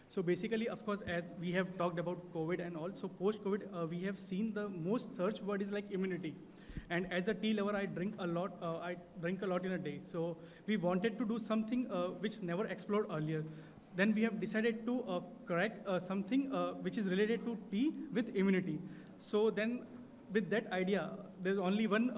So basically, of course, as we have talked about COVID and all, so post-COVID, we have seen the most search word is like immunity. And as a tea lover, I drink a lot in a day. So we wanted to do something which never explored earlier. Then we have decided to crack something which is related to tea with immunity. So then with that idea, there's only one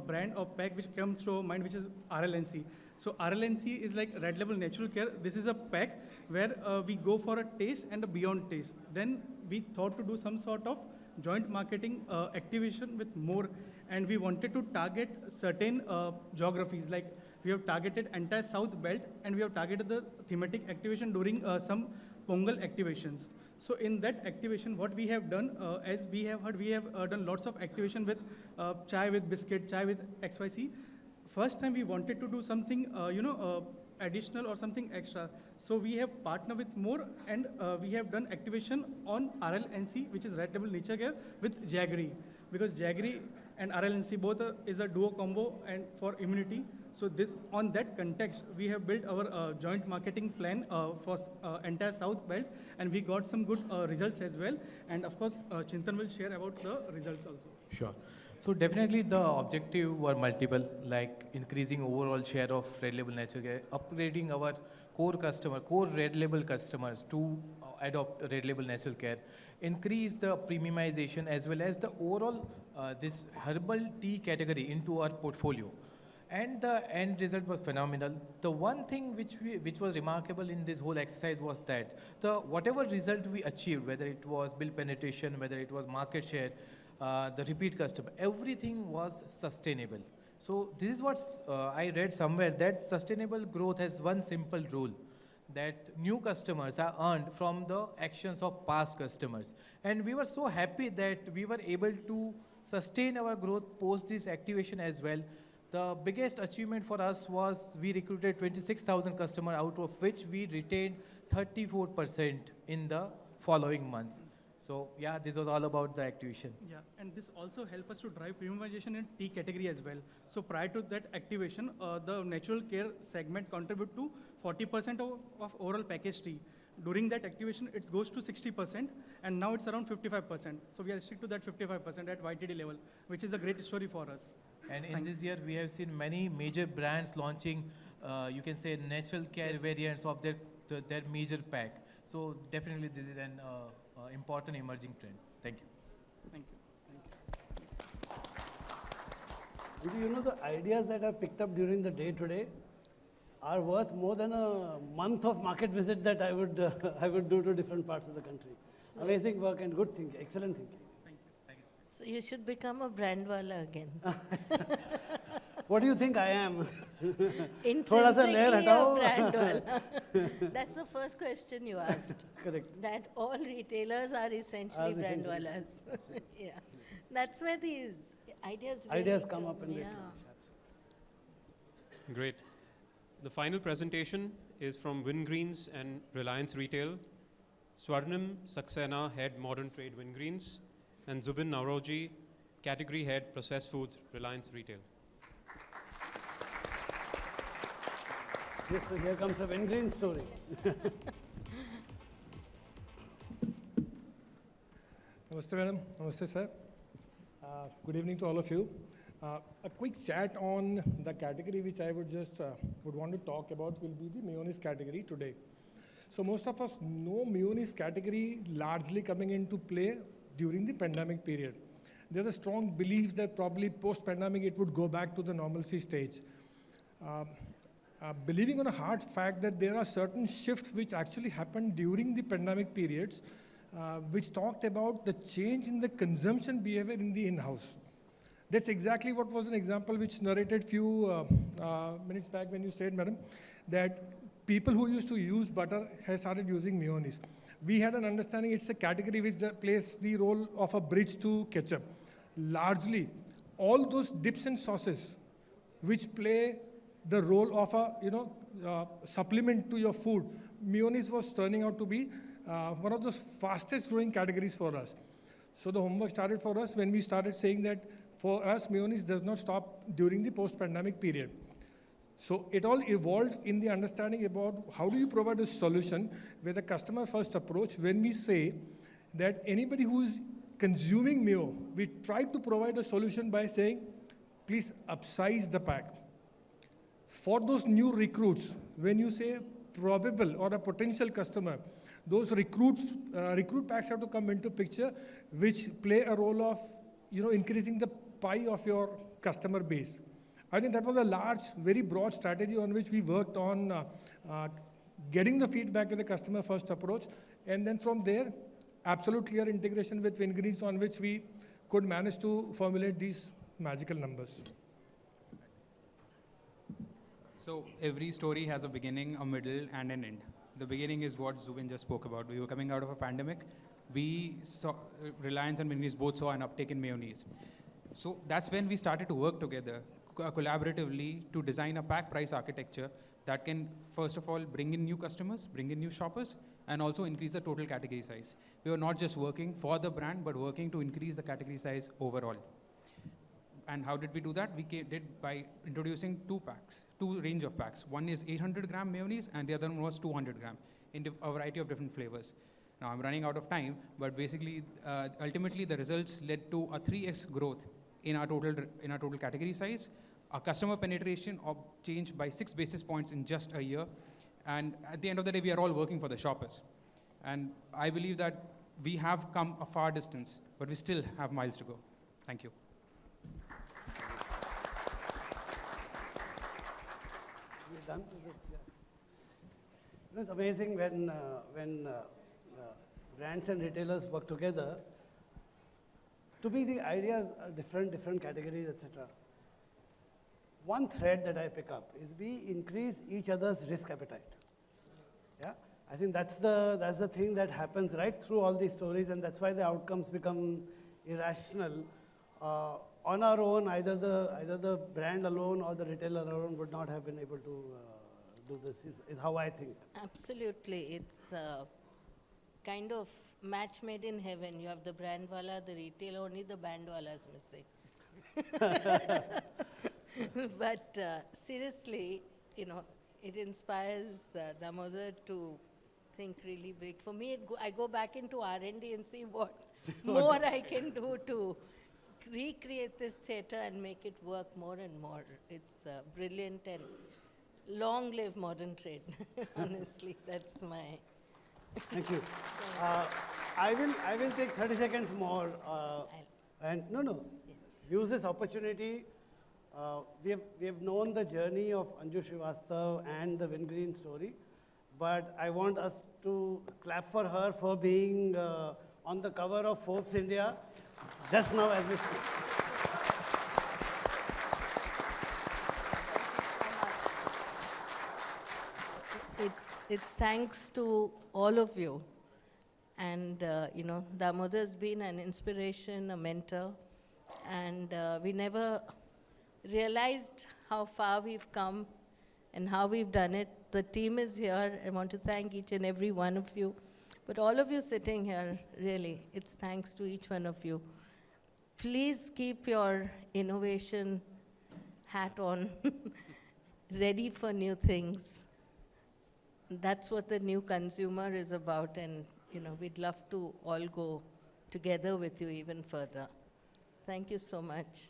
brand or pack which comes to our mind, which is RLNC. So RLNC is like Red Label Natural Care. This is a pack where we go for a taste and a beyond taste. Then we thought to do some sort of joint marketing activation with More, and we wanted to target certain geographies. Like we have targeted entire South Belt, and we have targeted the thematic activation during some Pongal activations. So in that activation, what we have done, as we have heard, we have done lots of activation with chai with biscuit, chai with XYZ. First time we wanted to do something, additional or something extra. So we have partnered with More, and we have done activation on RLNC, which is Red Label Nature Care, with Jaggery. Because Jaggery and RLNC both is a duo combo and for immunity. So this, on that context, we have built our joint marketing plan for entire South Belt, and we got some good results as well. And of course, Chintan will share about the results also. Sure. So definitely the objective were multiple, like increasing overall share of Red Label Natural Care, upgrading our core Red Label customers to adopt Red Label Natural Care, increase the premiumization as well as the overall this herbal tea category into our portfolio. And the end result was phenomenal. The one thing which was remarkable in this whole exercise was that whatever result we achieved, whether it was bill penetration, whether it was market share, the repeat customer, everything was sustainable. So this is what I read somewhere, that sustainable growth has one simple rule, that new customers are earned from the actions of past customers. And we were so happy that we were able to sustain our growth post this activation as well. The biggest achievement for us was we recruited 26,000 customers, out of which we retained 34% in the following months. So yeah, this was all about the activation. Yeah, and this also helped us to drive premiumization in tea category as well. So prior to that activation, the natural care segment contribute to 40% of overall packaged tea. During that activation, it goes to 60%, and now it's around 55%. So we are stick to that 55% at YTD level, which is a great story for us. And in this year, we have seen many major brands launching, you can say, natural care variants of their major pack. So definitely this is an important emerging trend. Thank you. Thank you. You know the ideas that are picked up during the day today? are worth more than a month of market visit that I would, I would do to different parts of the country. So Amazing work and good thinking, excellent thinking. So you should become a brandwala again. What do you think I am? Intrinsically a brandwala. That's the first question you asked. Correct. That all retailers are essentially brandwalas. Yeah. That's where these ideas really come up in yeah. Great. The final presentation is from Wingreens and Reliance Retail. Swarnim Saxena, Head Modern Trade Wingreens, and Zubin Nauroji, Category Head Processed Foods, Reliance Retail. Yes, so here comes a Wingreens story. Namaste, madam. Namaste, sir. Good evening to all of you. A quick chat on the category which I would just would want to talk about will be the mayonnaise category today. So most of us know mayonnaise category largely coming into play during the pandemic period. There's a strong belief that probably post-pandemic it would go back to the normalcy stage. Believing on a hard fact that there are certain shifts which actually happened during the pandemic periods, which talked about the change in the consumption behavior in the in-house. That's exactly what was an example which narrated few minutes back when you said, madam, that people who used to use butter have started using mayonnaise. We had an understanding it's a category which plays the role of a bridge to ketchup. Largely, all those dips and sauces which play the role of a supplement to your food, mayonnaise was turning out to be one of those fastest growing categories for us. So the homework started for us when we started saying that for us, mayonnaise does not stop during the post-pandemic period. So it all evolved in the understanding about how do you provide a solution with a customer-first approach when we say that anybody who is consuming mayo, we try to provide a solution by saying, please upsize the pack. For those new recruits, when you say probable or a potential customer, those recruit packs have to come into picture, which play a role of increasing the pie of your customer base. I think that was a large, very broad strategy on which we worked on getting the feedback with the customer-first approach, and then from there, absolute clear integration with Wingreens on which we could manage to formulate these magical numbers. So every story has a beginning, a middle, and an end. The beginning is what Zubin just spoke about. We were coming out of a pandemic. We saw, Reliance and Wingreens both saw an uptake in mayonnaise. So that's when we started to work together collaboratively to design a pack price architecture that can, first of all, bring in new customers, bring in new shoppers, and also increase the total category size. We were not just working for the brand, but working to increase the category size overall. And how did we do that? We did by introducing two range of packs. One is 800 gram mayonnaise, and the other one was 200 gram in a variety of different flavors. Now I'm running out of time, but basically, ultimately the results led to a 3x growth in our total category size. Our customer penetration changed by 6 basis points in just a year. And at the end of the day, we are all working for the shoppers. And I believe that we have come a far distance, but we still have miles to go. Thank you. We're done with this, yeah. It's amazing when brands and retailers work together. To me, the ideas are different categories, etc. One thread that I pick up is we increase each other's risk appetite. Yeah, I think that's the thing that happens right through all these stories, and that's why the outcomes become irrational. On our own, either the brand alone or the retailer alone would not have been able to do this. Is how I think. Absolutely, it's kind of match made in heaven. You have the brandwala, the retailer, only the bandwala is missing. But seriously, it inspires Damodar to think really big. For me, I go back into R&D and see what more I can do to recreate this theatre and make it work more and more. It's brilliant, and long live modern trade. Honestly, that's my... Thank you. I will take 30 seconds more. And no, use this opportunity We have known the journey of Anju Srivastav and the Wingreen story, but I want us to clap for her for being on the cover of Forbes India just now as we speak. It's thanks to all of you. And, Damodar's been an inspiration, a mentor. And we never realized how far we've come and how we've done it. The team is here. I want to thank each and every one of you. But all of you sitting here, really, it's thanks to each one of you. Please keep your innovation hat on, ready for new things. That's what the new consumer is about, and we'd love to all go together with you even further. Thank you so much.